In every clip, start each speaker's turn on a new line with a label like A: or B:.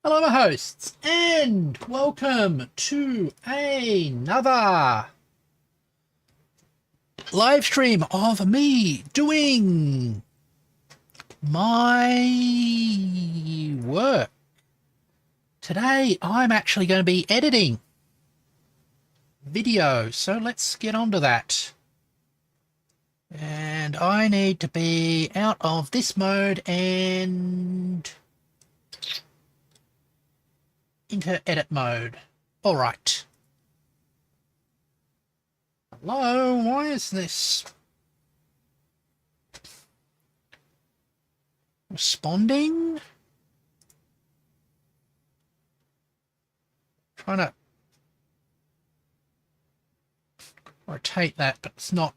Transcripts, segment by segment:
A: Hello, my hosts, and welcome to another live stream of me doing my work. Today, I'm actually going to be editing video, so let's get on to that. And I need to be out of this mode and into edit mode. All right. Hello, why is this responding? Trying to rotate that, but it's not.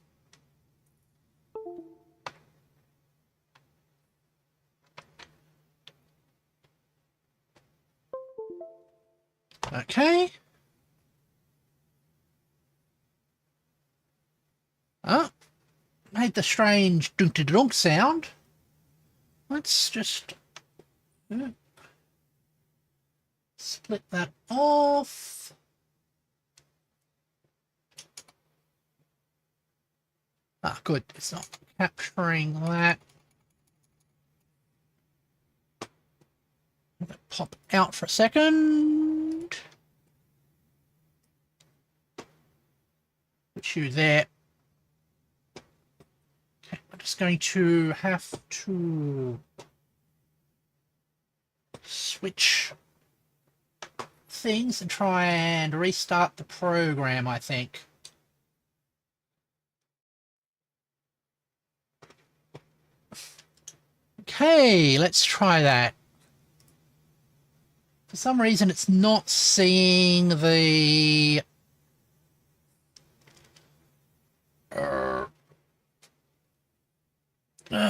A: Okay. Oh, made the strange dunk-de-dunk sound. Let's just split that off. Ah, good. It's not capturing that. Let it pop out for a second. Put you there. Okay, I'm just going to have to switch things and try and restart the program, I think. Okay, let's try that. For some reason, it's not seeing the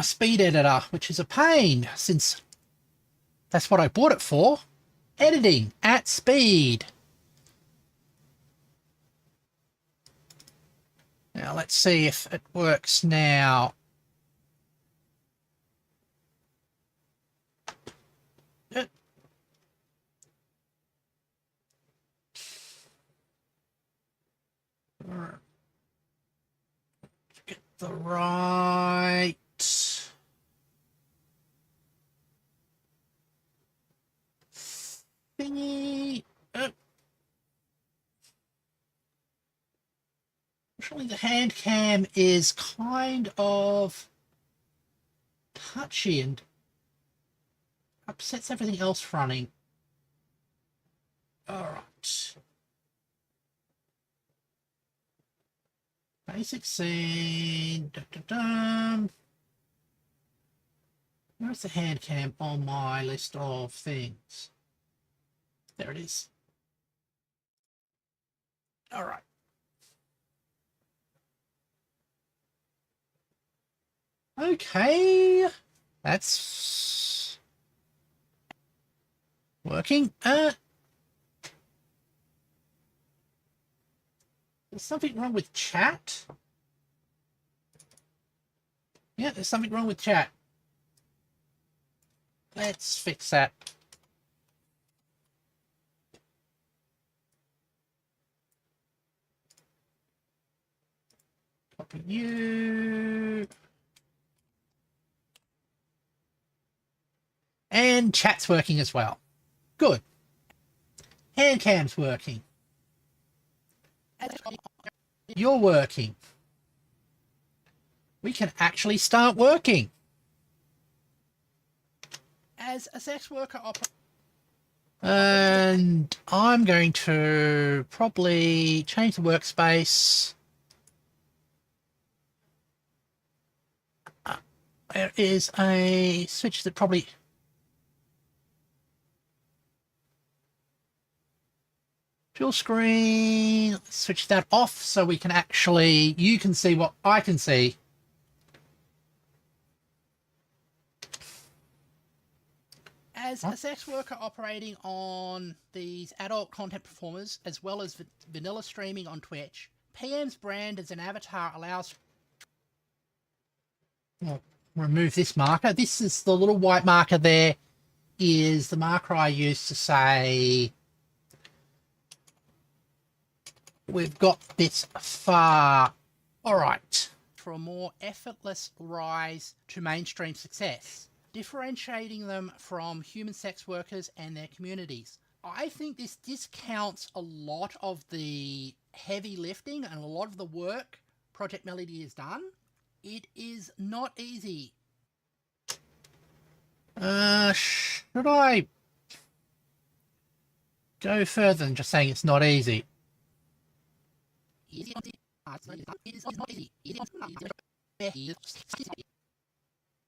A: speed editor, which is a pain since that's what I bought it for. Editing at speed. Now let's see if it works now. Get the right thingy. Actually, the hand cam is kind of touchy and upsets everything else running. All right. Basic scene. Where's the hand cam on my list of things? There it is. All right. Okay. That's working. There's something wrong with chat. Yeah, there's something wrong with chat. Let's fix that. Copy you. And chat's working as well. Good. Hand cam's working. You're working. We can actually start working. As a sex worker operator. And I'm going to probably change the workspace. There is a switch that probably... Dual screen, let's switch that off so we can actually, you can see what I can see. As a sex worker operating on these adult content performers, as well as vanilla streaming on Twitch, PM's brand as an avatar allows... Well, remove this marker. This is the little white marker there is the marker I used to say, we've got this far. All right. For a more effortless rise to mainstream success, differentiating them from human sex workers and their communities. I think this discounts a lot of the heavy lifting and a lot of the work Project Melody has done. It is not easy. Should I go further than just saying it's not easy?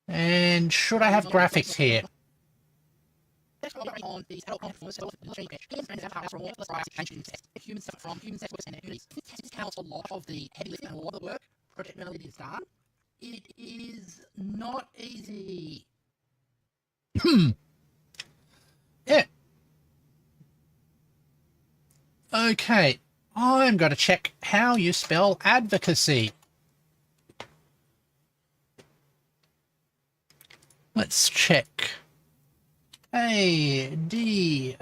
A: And should I have graphics here? Discounts a lot of the heavy lifting and a lot of the work Project Melody has done. It is not easy. Yeah. Okay, I'm going to check how you spell advocacy. Let's check. ADVOCKEY.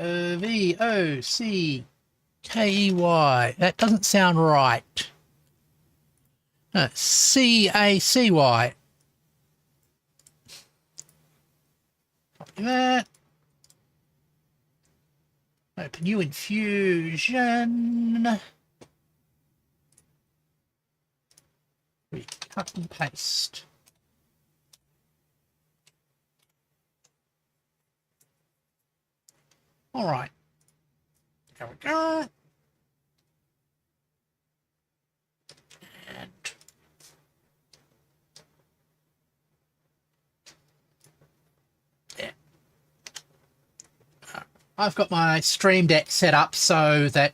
A: That doesn't sound right. CACY. Copy that. Open new infusion. Cut and paste. All right. There we go. And yeah. I've got my Stream Deck set up so that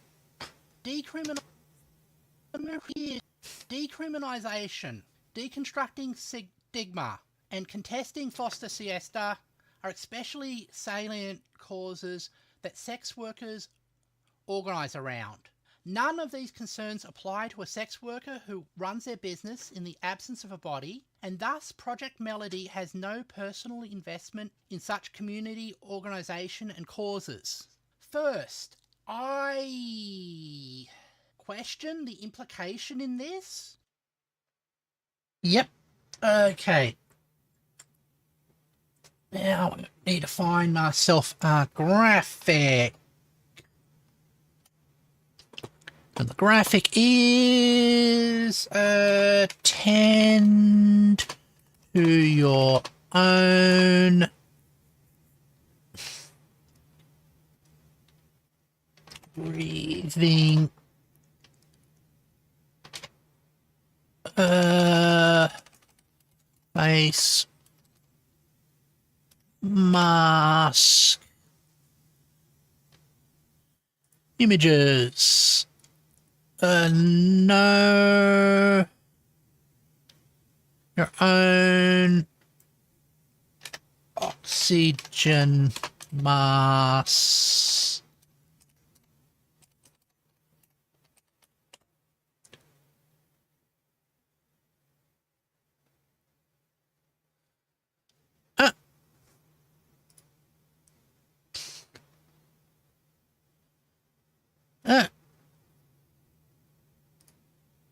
A: decriminalization, deconstructing stigma, and contesting foster siesta are especially salient causes that sex workers organise around. None of these concerns apply to a sex worker who runs their business in the absence of a body, and thus Project Melody has no personal investment in such community organisation and causes. First, I question the implication in this. Yep. Okay. Now I need to find myself a graphic. And the graphic is tend to your own breathing face mask images. No, your own oxygen mask.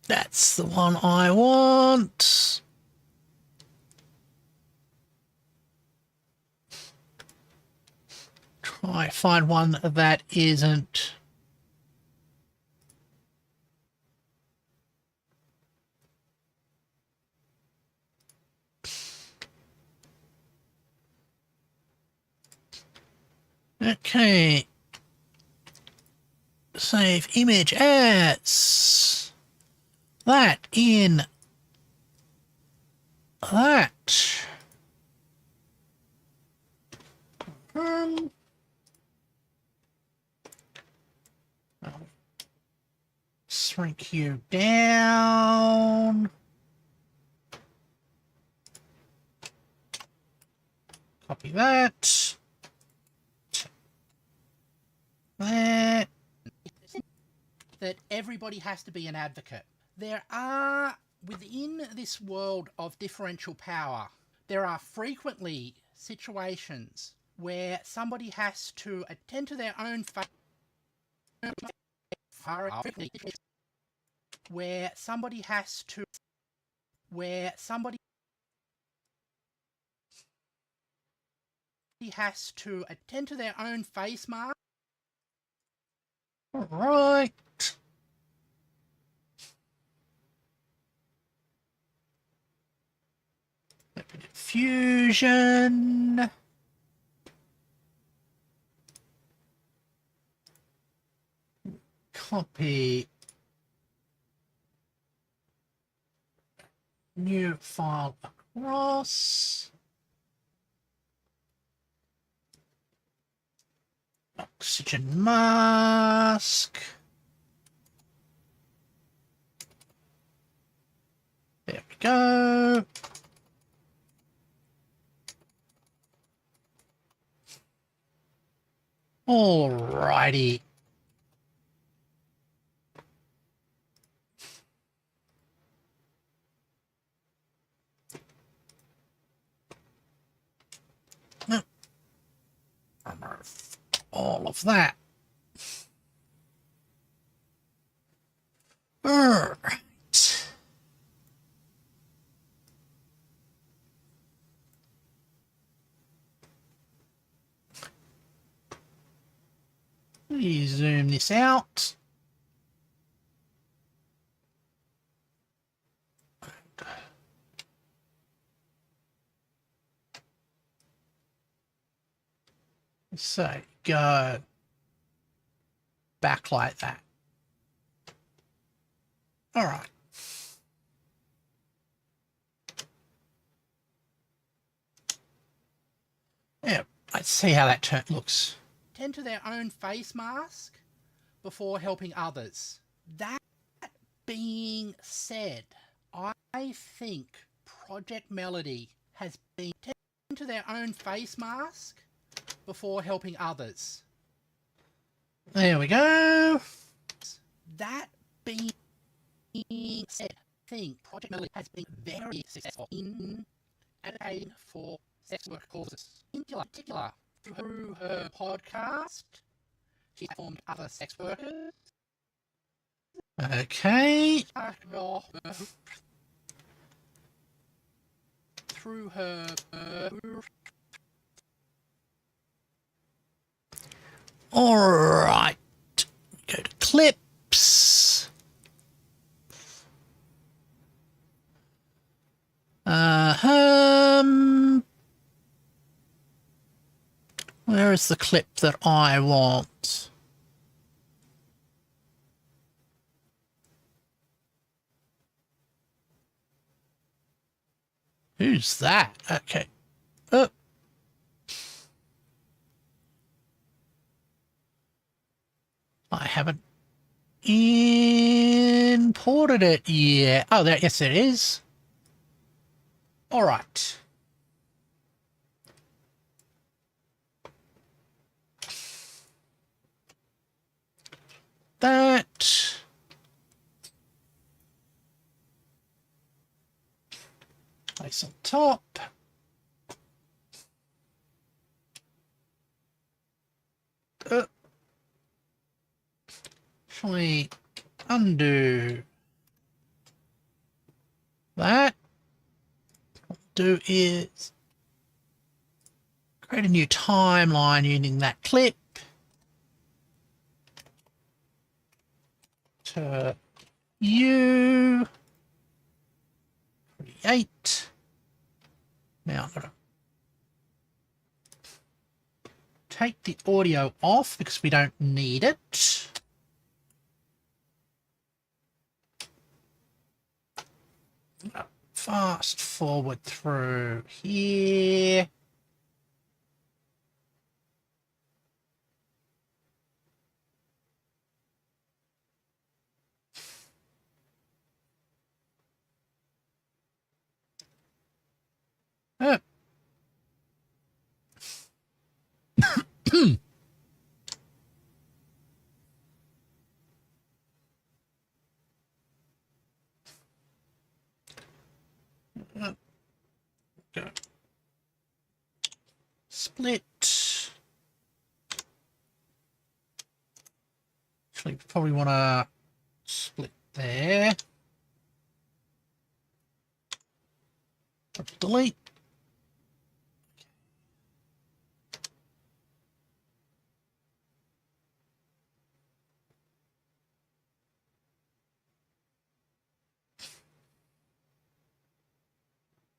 A: That's the one I want. Try find one that isn't. Okay. Save image as that in that. Shrink you down. Copy that. That everybody has to be an advocate. There are, within this world of differential power, there are frequently situations where somebody has to attend to their own where somebody has to attend to their own face mask. All right. Fusion. Copy. New file across. Oxygen mask. There we go. Alrighty. Remove all of that. Alright. Let me zoom this out. So go back like that. All right. Yeah, let's see how that looks. Tend to their own face mask before helping others. That being said, I think Project Melody has been tend to their own face mask before helping others. There we go. That being said, I think Project Melody has been very successful in advocating for sex work causes. In particular, through her podcast, she's informed other sex workers. Okay. Through her Alright, go to clips. Where is the clip that I want? Who's that? Okay. Oh. I haven't imported it yet. Oh, there. Yes, it is. All right. That. Place on top. Actually, undo that. What we'll do is create a new timeline using that clip. To you. Create. Now I'm going to take the audio off because we don't need it. Fast forward through here. Oh. Go. Split. probably want to split there. Delete.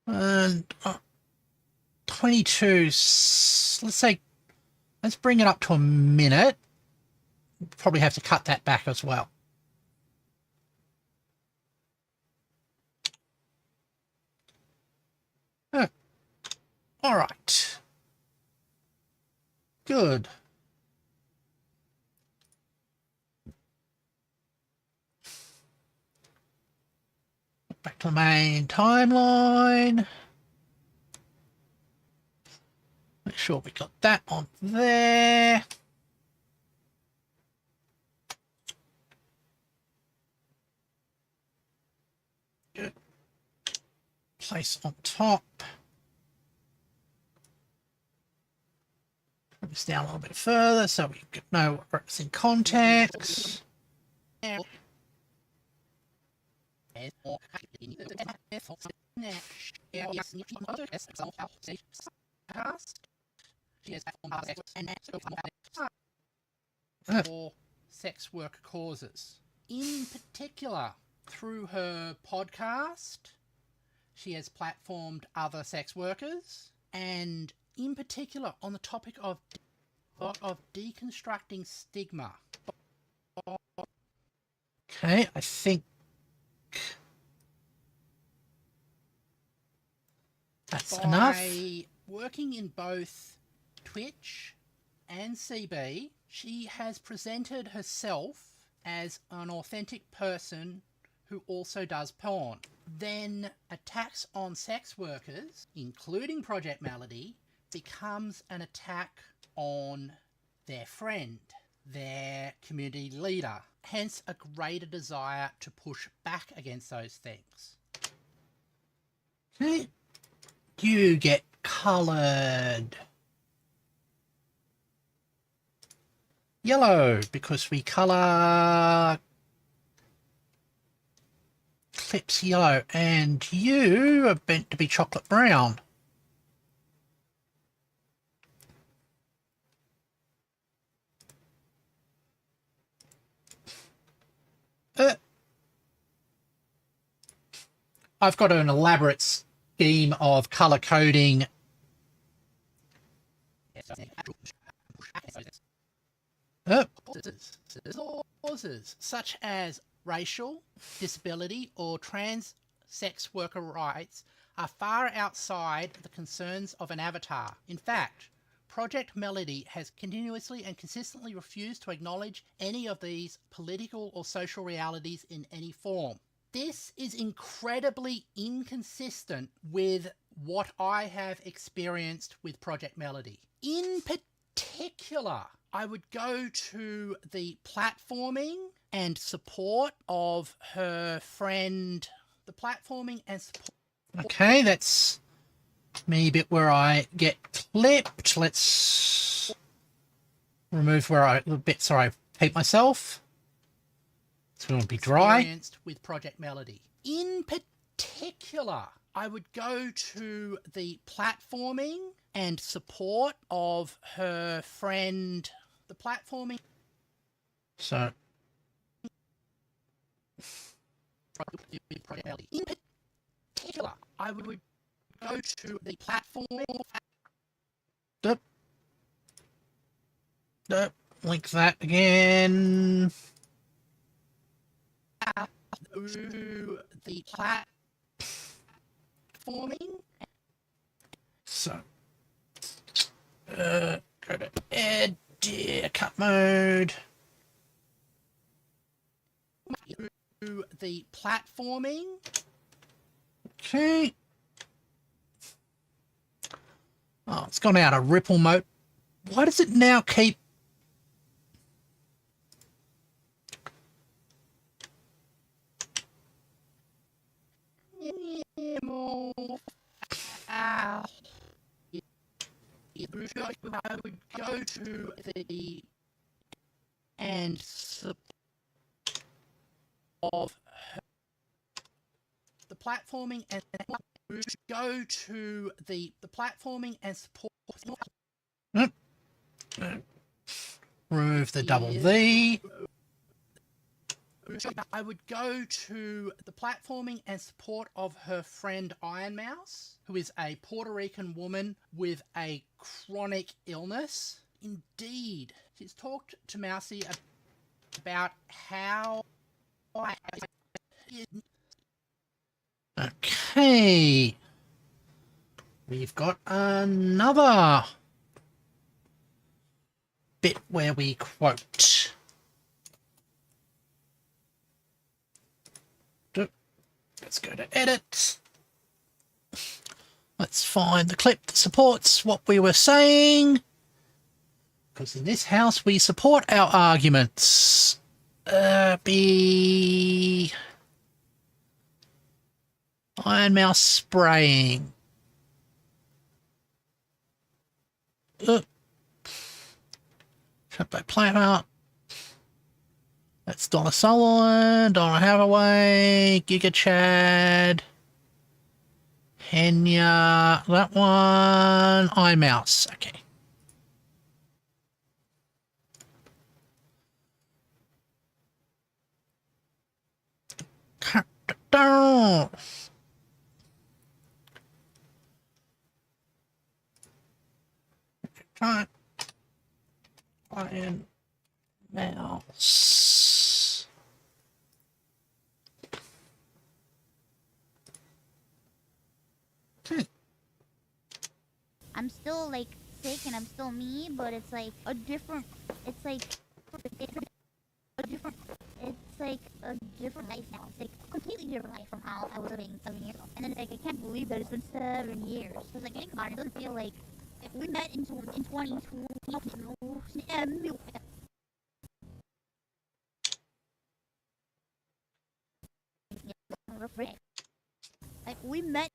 A: And 22, let's say, let's bring it up to a minute. Probably have to cut that back as well. Oh. All right. Good. Back to the main timeline. Make sure we got that on there. Good. Place on top. Put this down a little bit further so we can know where it's in context. For sex worker causes. In particular, through her podcast, she has platformed other sex workers, and in particular on the topic of deconstructing stigma. Okay, I think that's enough. By working in both Twitch and CB, she has presented herself as an authentic person who also does porn. Then attacks on sex workers, including Project Melody, becomes an attack on their friend, their community leader. Hence a greater desire to push back against those things. Okay. You get coloured yellow because we colour clips yellow, and you are meant to be chocolate brown. I've got an elaborate scheme of colour coding. Causes such as racial, disability, or trans sex worker rights are far outside the concerns of an avatar. In fact, Project Melody has continuously and consistently refused to acknowledge any of these political or social realities in any form. This is incredibly inconsistent with what I have experienced with Project Melody. In particular, I would go to the platforming and support of her friend. The platforming and support. Okay, that's me a bit where I get clipped. Let's remove where I bits where I peep myself. It's going to be dry. With Project Melody. In particular, I would go to the platforming and support of her friend. The platforming. So. In particular, I would go to the platform. Link that again. The platforming. So, go to edit, cut mode. The platforming. Okay. Oh, it's gone out of ripple mode. Why does it now keep... I would go to the and support of the platforming and go to the platforming and support. Remove the double V. I would go to the platforming and support of her friend Iron Mouse, who is a Puerto Rican woman with a chronic illness. Indeed, she's talked to Mousy about how... Okay. We've got another bit where we quote. Let's go to edit. Let's find the clip that supports what we were saying. Because in this house, we support our arguments. Be Iron Mouse spraying. Shut by Playout. That's Donna Sullivan, Donna Hathaway, Giga Chad, Henya, that one, iMouse. Okay. Iron Mouse.
B: I'm still like sick and I'm still me, but it's like a different. It's like a different. It's like a different life now. It's like a completely different life from how I was living 7 years ago. And then it's like I can't believe that it's been 7 years. So it's like think about it, it doesn't feel like we met in 2020. Like we met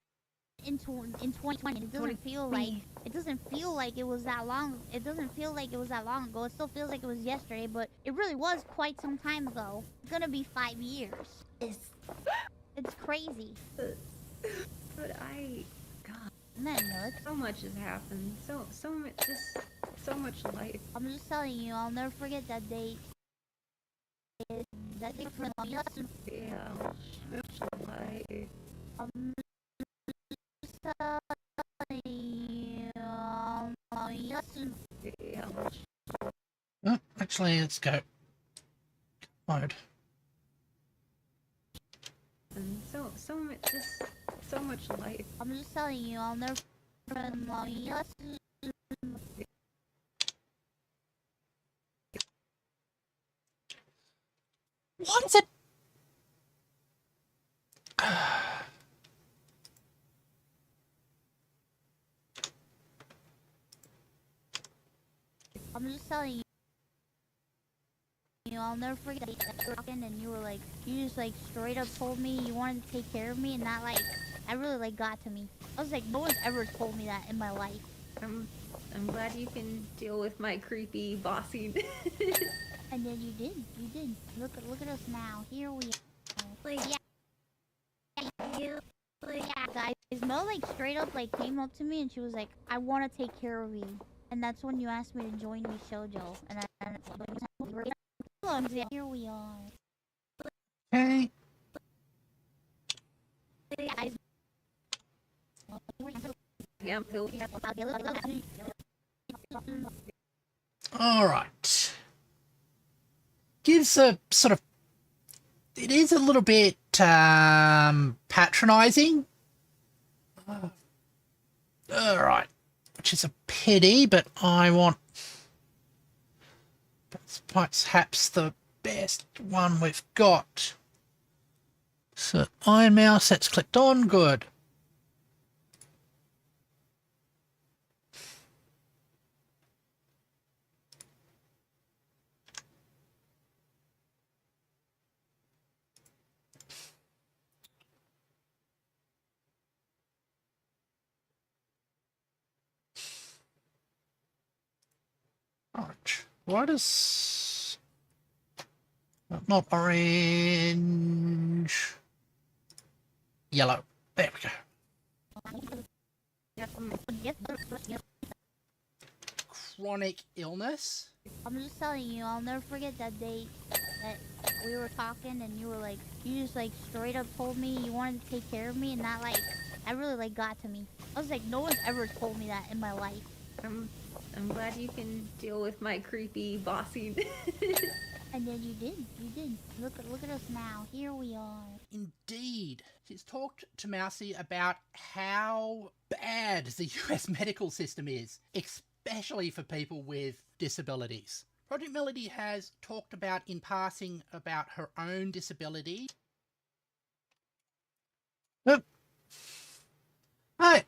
B: in 2020. It doesn't feel like it was that long. It doesn't feel like it was that long ago. It still feels like it was yesterday, but it really was quite some time ago. It's gonna be 5 years. It's crazy.
C: But God,
B: Man,
C: so much has happened. So much, just so much life.
B: I'm just telling you, I'll never forget that date. That date for long.
C: Yeah, much life.
B: I'm just telling you,
C: Yeah.
A: Oh, actually, let's go. Mode.
C: And so much, just so much life.
B: I'm just telling you, I'll never forget long.
A: What is it?
B: I'm just telling you, I'll never forget that you were talking and you were like, you just like straight up told me you wanted to take care of me, and that like, that really like got to me. I was like, no one's ever told me that in my life.
C: I'm glad you can deal with my creepy bossing.
B: And then you did. Look at us now. Here we are.
C: Like,
B: Yeah, guys. Mel like straight up like came up to me and she was like, I want to take care of you. And that's when you asked me to join me shoujo. And then here we are.
A: Okay.
B: Guys.
C: yeah,
A: All right. Gives a sort of... It is a little bit patronizing. All right. Which is a pity, but I want... That's perhaps the best one we've got. So, Iron Mouse, that's clicked on. Good. Orange. What is... Not orange. yellow. There we go. Chronic illness.
B: I'm just telling you, I'll never forget that day that we were talking and you were like, you just like straight up told me you wanted to take care of me, and that like, that really like got to me. I was like, no one's ever told me that in my life.
C: I'm glad you can deal with my creepy bossy.
B: And then you did. Look at us now. Here we are.
A: Indeed. She's talked to Mousy about how bad the US medical system is, especially for people with disabilities. Project Melody has talked about in passing about her own disability. Oh. Hi.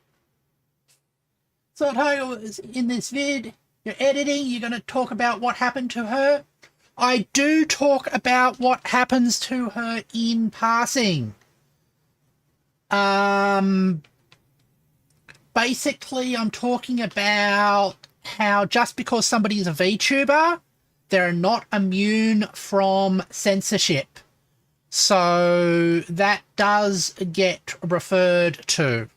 A: Thought I was in this vid. You're editing, you're going to talk about what happened to her. I do talk about what happens to her in passing. Basically, I'm talking about how just because somebody is a VTuber, they're not immune from censorship. So that does get referred to.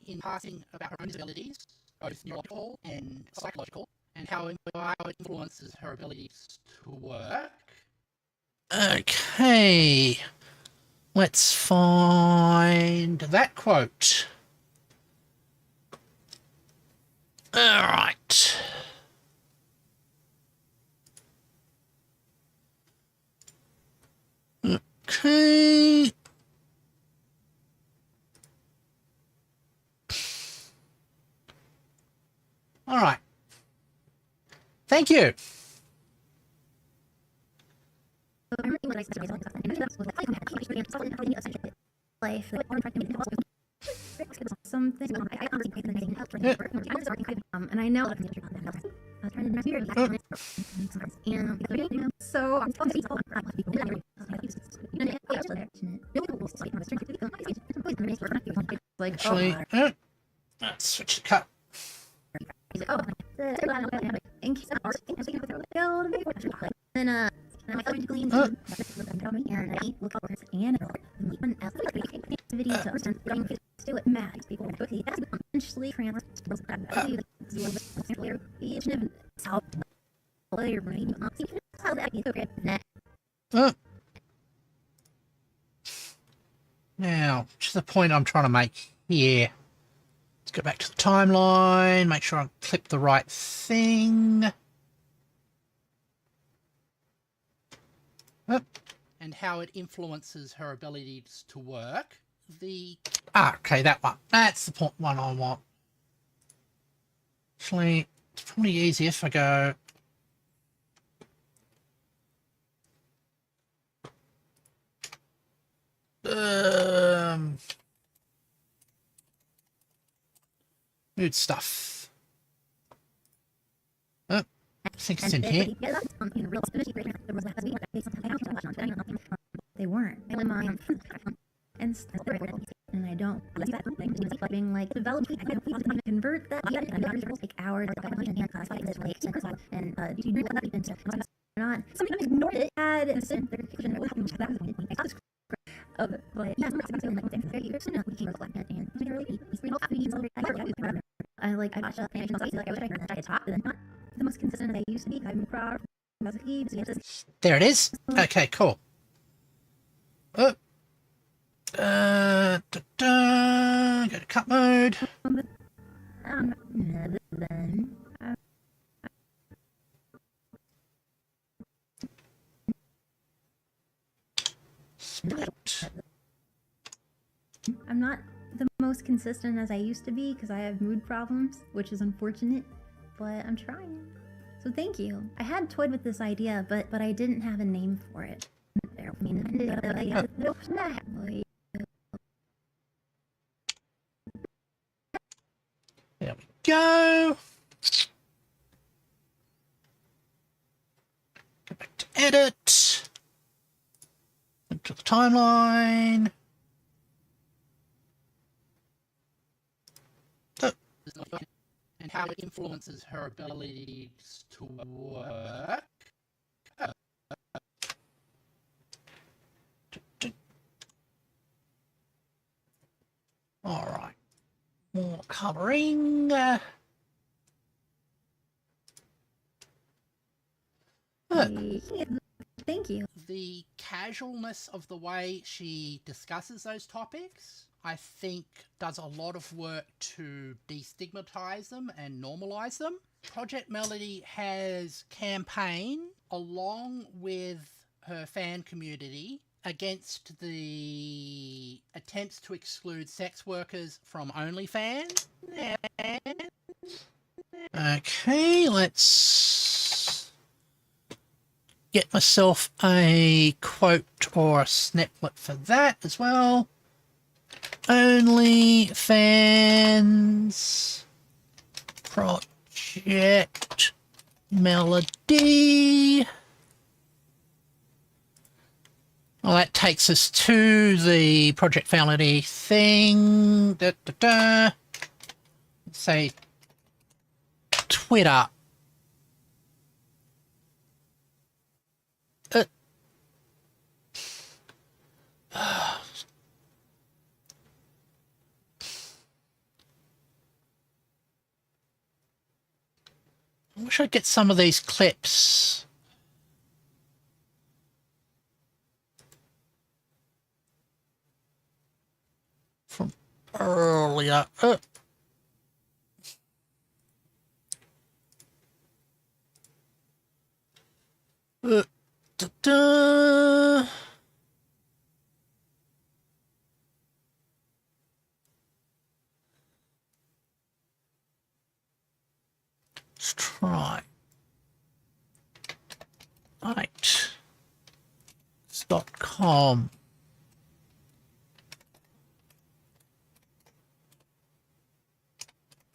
A: In passing about her own disabilities, both neurological and psychological, and how it influences her abilities to work. Okay, let's find that quote. All right. Okay. All right. Thank you.
D: Some things and I know so like
A: Actually, let's switch the cut. Now, which is the point I'm trying to make here. Let's go back to the timeline, make sure I clip the right thing. And how it influences her abilities to work. Okay, that one. That's the one I want. Actually, it's probably easier if I go... mood stuff. Oh, I think it's in here.
D: They weren't. And I don't being like developed. I can convert that like hours and not something ignored it had and I like I watched animations like I was talk to them. Not the most consistent I used to be. I'm proud.
A: There it is. Okay, cool. Oh. Go to cut mode. Split.
D: I'm not the most consistent as I used to be because I have mood problems, which is unfortunate, but I'm trying. So thank you. I had toyed with this idea, but I didn't have a name for it. There we
A: go. Go back to edit. Into the timeline. And how it influences her abilities to work. covering.
D: Thank you.
A: The casualness of the way she discusses those topics, I think, does a lot of work to destigmatize them and normalize them. Project Melody has campaigned along with her fan community against the attempts to exclude sex workers from OnlyFans. Okay, let's get myself a quote or a snippet for that as well. OnlyFans Project Melody. Well, that takes us to the Project Melody thing. Let's say Twitter. I wish I'd get some of these clips. From earlier. Da-da. Let's try. Right. .com.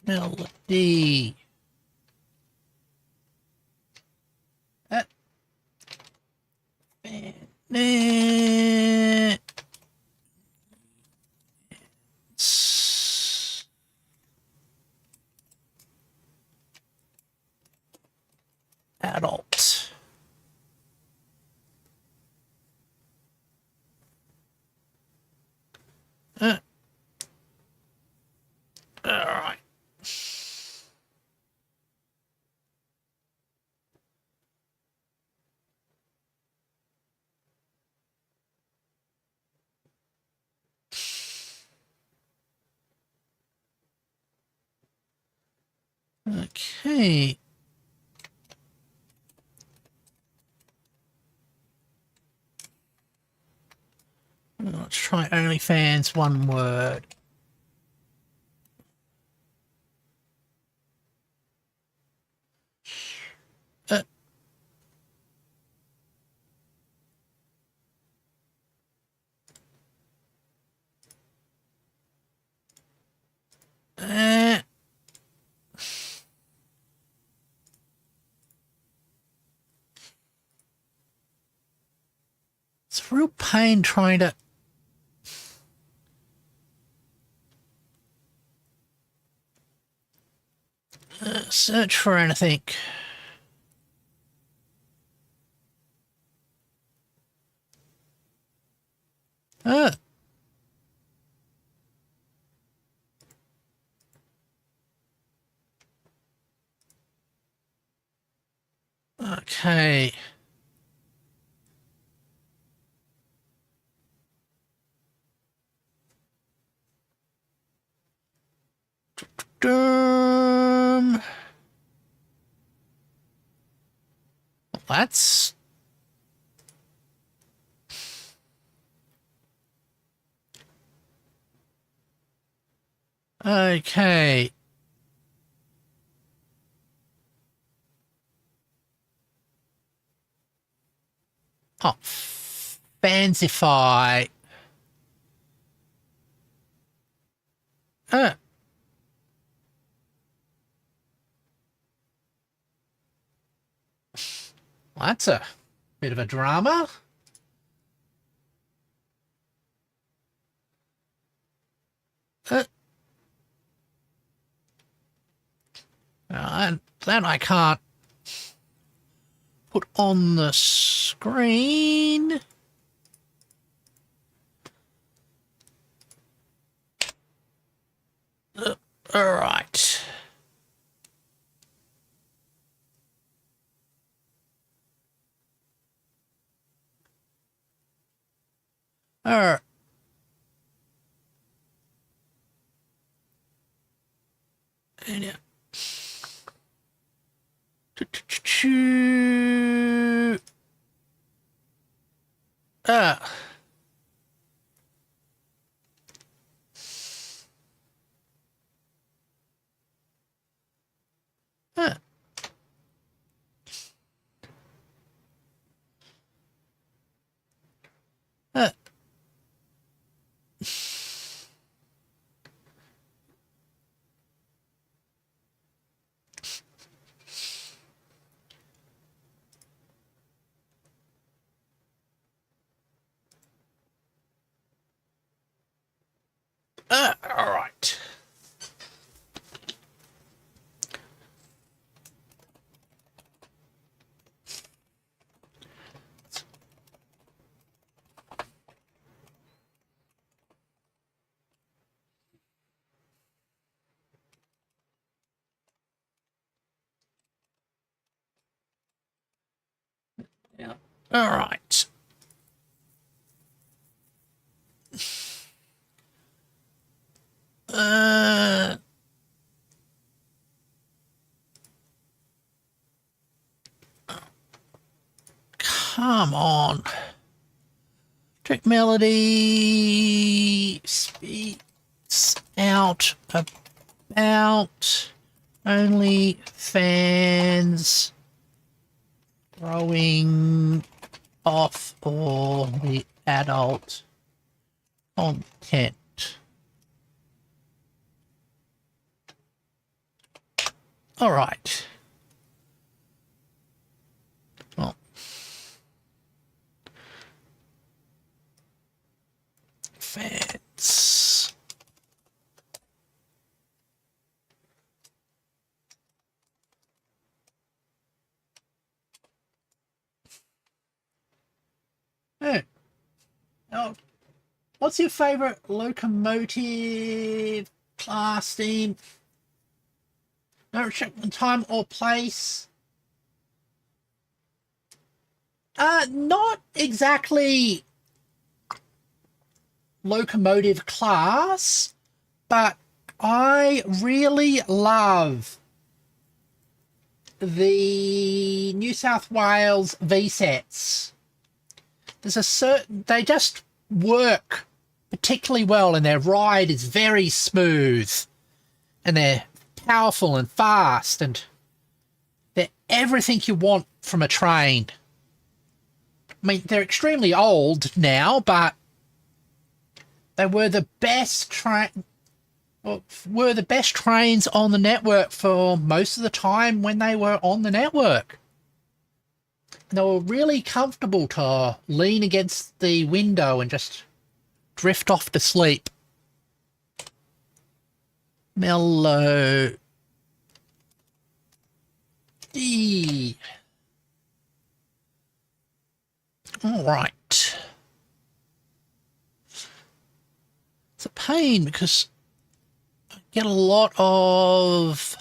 A: Melody. Adult. All right. Okay. Let's try OnlyFans, one word. Uh, uh, it's a real pain trying to search for anything. Okay. That's okay. Oh, Fansify. Well, that's a bit of a drama. And that I can't put on the screen. All right. All right. And yeah. Ah. Huh. Huh. All right. Yeah. All right. Uh, Come on. Trick Melody speaks out about only fans throwing off all the adult content. All right. Well, fans. Hey. Oh, what's your favorite locomotive class theme? No restriction time or place? Not exactly locomotive class, but I really love the New South Wales V sets. There's a certain, they just work particularly well, and their ride is very smooth, and they're powerful and fast, and they're everything you want from a train. I mean, they're extremely old now, but they were the best trains on the network for most of the time when they were on the network. They were really comfortable to lean against the window and just drift off to sleep. Mellow D. All right. It's a pain because I get a lot of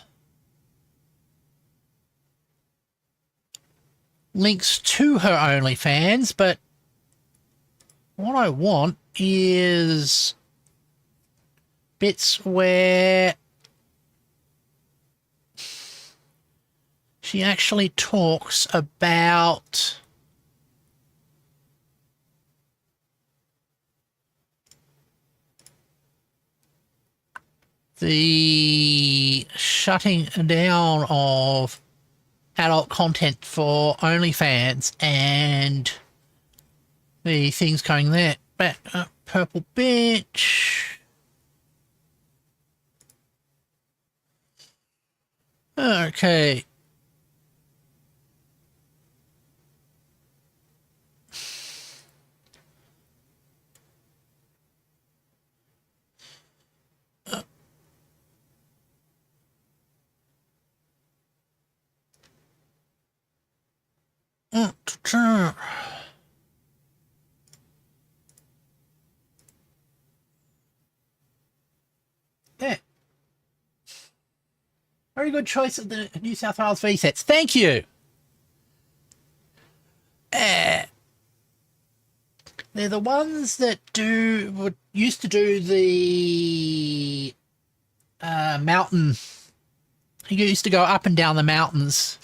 A: links to her OnlyFans, but what I want is bits where she actually talks about the shutting down of adult content for OnlyFans and the things going there. Back up, purple bitch. Okay. Yeah. very good choice of the New South Wales V sets. Thank you. They're the ones that used to do the mountain. You used to go up and down the mountains.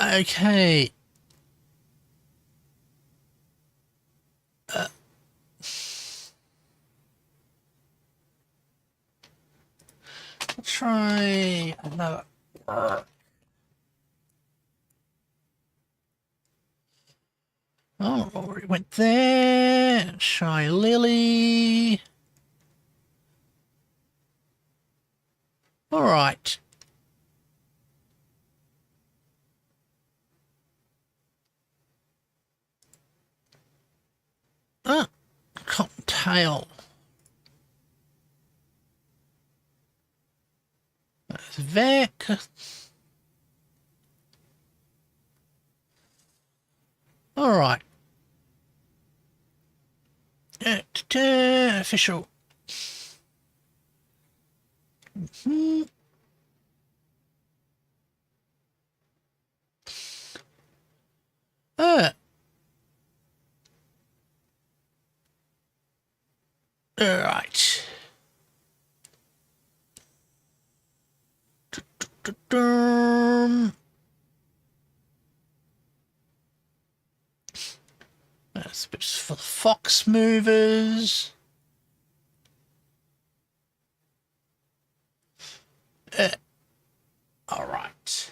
A: Okay. I'll try another. Oh, already went there. Shy Lily. All right. Cottontail. There's Vec. All right. Official. All right. That's a bit for the fox movers. All right.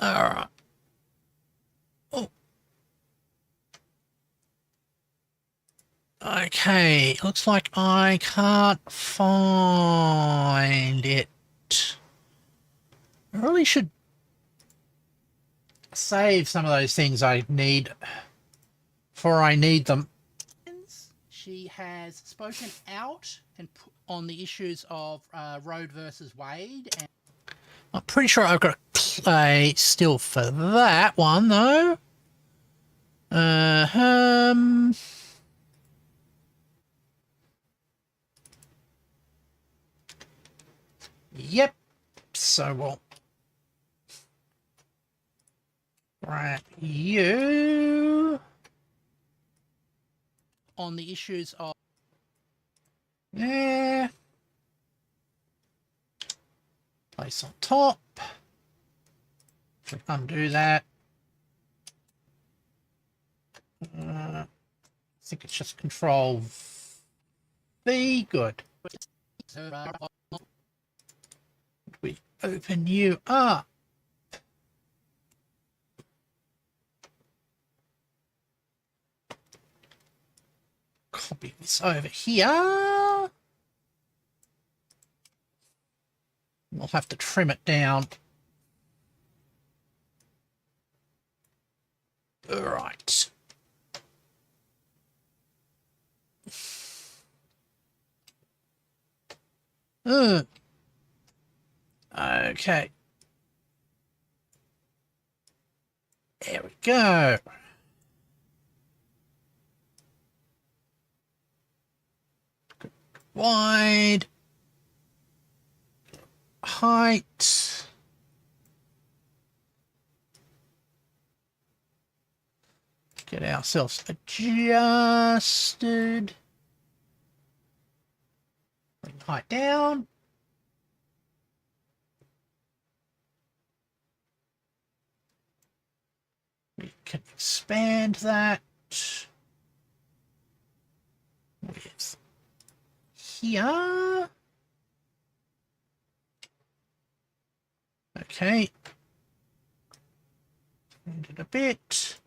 A: All right. Oh. Okay, looks like I can't find it. I really should save some of those things I need before I need them. She has spoken out and on the issues of Road versus Wade. And I'm pretty sure I've got a play still for that one, though. Yep. So we'll grab you on the issues of place on top. Undo that. I think it's just Control V. Good. We open you up. Copy this over here. We'll have to trim it down. All right. Okay. There we go. Wide. Height. Get ourselves adjusted. Bring the height down. We can expand that with here. Okay. Expand it a bit.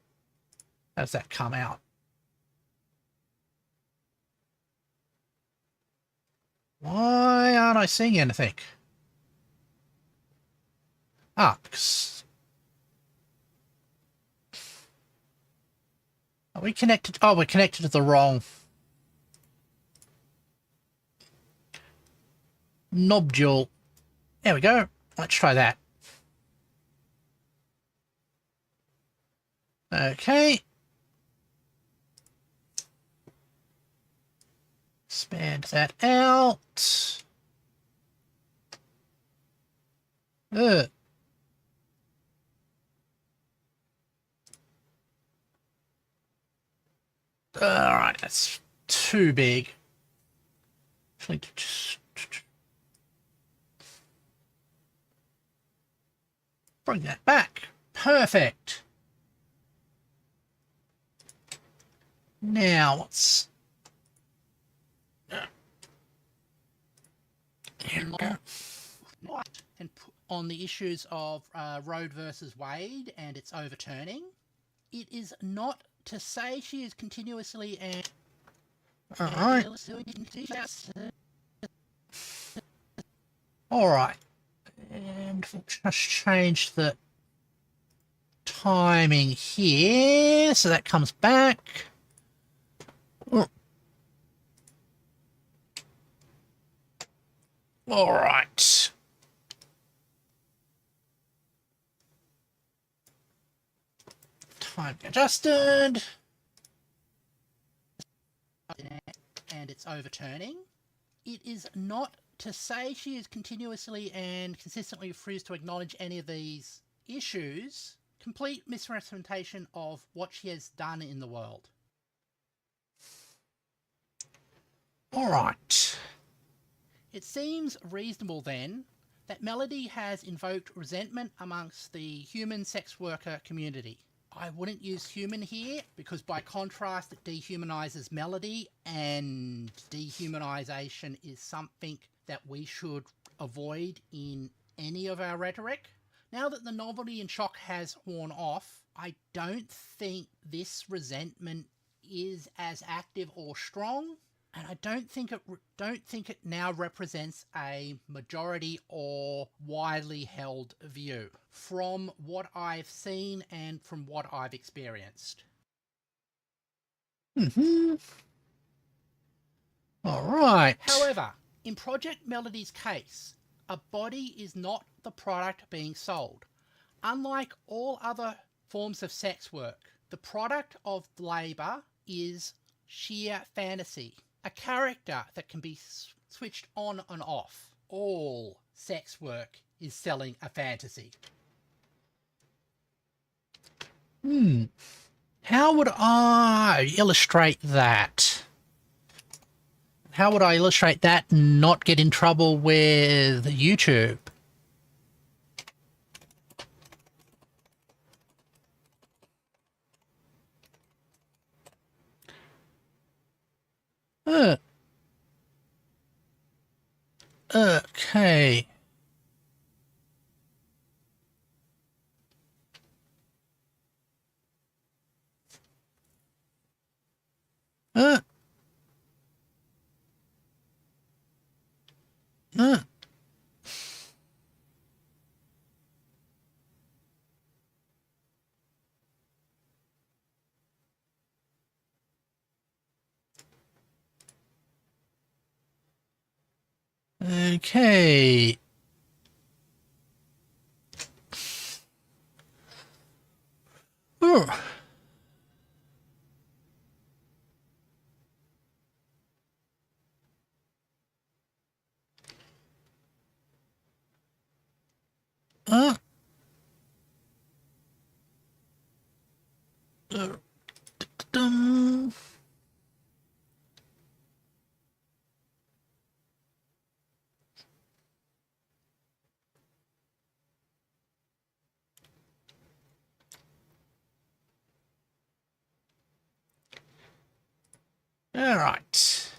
A: How does that come out? Why aren't I seeing anything? Ah, because... Are we connected? Oh, we're connected to the wrong... nodule. There we go. Let's try that. Okay. Expand that out. Ugh. Alright, that's too big. Just bring that back. Perfect. Now, let's... Here we go. And on the issues of Roe versus Wade and its overturning, it is not to say she is continuously and... Alright. Alright. And we'll just change the timing here, so that comes back. Oh. Alright. Time adjusted. And it's overturning. It is not to say she is continuously and consistently refused to acknowledge any of these issues. Complete misrepresentation of what she has done in the world. Alright. It seems reasonable then that Melody has invoked resentment amongst the human sex worker community. I wouldn't use human here because by contrast it dehumanises Melody, and dehumanisation is something that we should avoid in any of our rhetoric. Now that the novelty and shock has worn off, I don't think this resentment is as active or strong, and I don't think it now represents a majority or widely held view from what I've seen and from what I've experienced. All right. However, in Project Melody's case, a body is not the product being sold. Unlike all other forms of sex work, the product of labour is sheer fantasy. A character that can be switched on and off. All sex work is selling a fantasy. How would I illustrate that? How would I illustrate that and not get in trouble with YouTube? Okay. Okay. Oh. Dum. All right.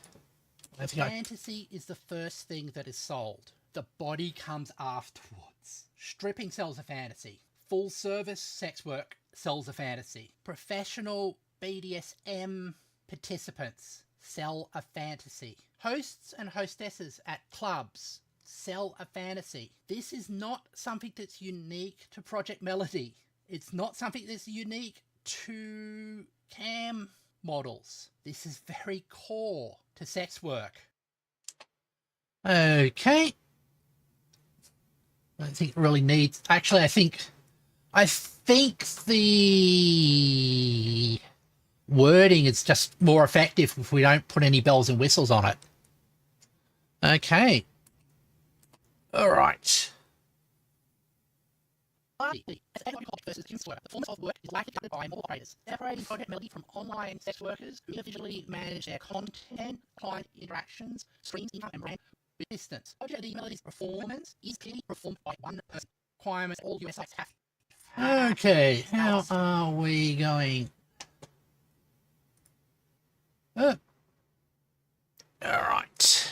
A: Fantasy is the first thing that is sold. The body comes afterwards. Stripping sells a fantasy. Full service sex work sells a fantasy. Professional BDSM participants sell a fantasy. Hosts and hostesses at clubs sell a fantasy. This is not something that's unique to Project Melody. It's not something that's unique to cam models. This is very core to sex work. Okay. I don't think it really needs. Actually, I think the wording is just more effective if we don't put any bells and whistles on it. Okay. All right. Versus work. The form of work is likely conducted by more operators, separating project melody from online sex workers who individually manage their content, client interactions, streams, income, and brand with distance. Project melody's performance is clearly performed by one person. Requirements all US sites have. Okay, how are we going? All right.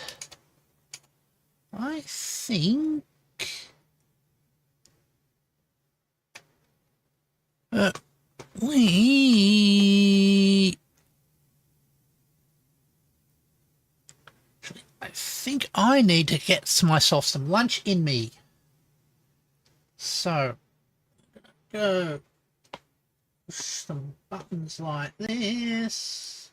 A: I think. I think I need to get myself some lunch in me. So, go push some buttons like this.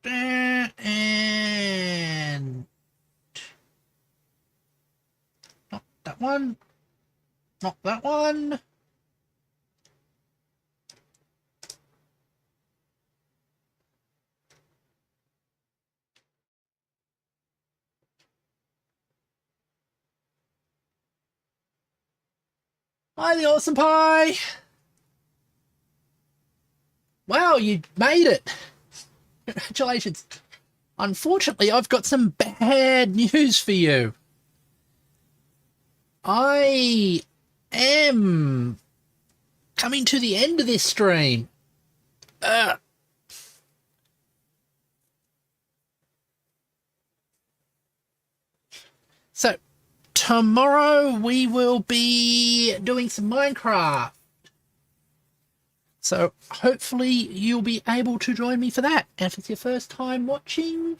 A: And not that one. Not that one. Hi, the Awesome Pie. Wow, you made it. Congratulations. Unfortunately, I've got some bad news for you. I am coming to the end of this stream. So, tomorrow we will be doing some Minecraft. So, hopefully you'll be able to join me for that. And if it's your first time watching,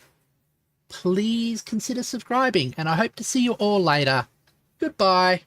A: please consider subscribing. And I hope to see you all later. Goodbye.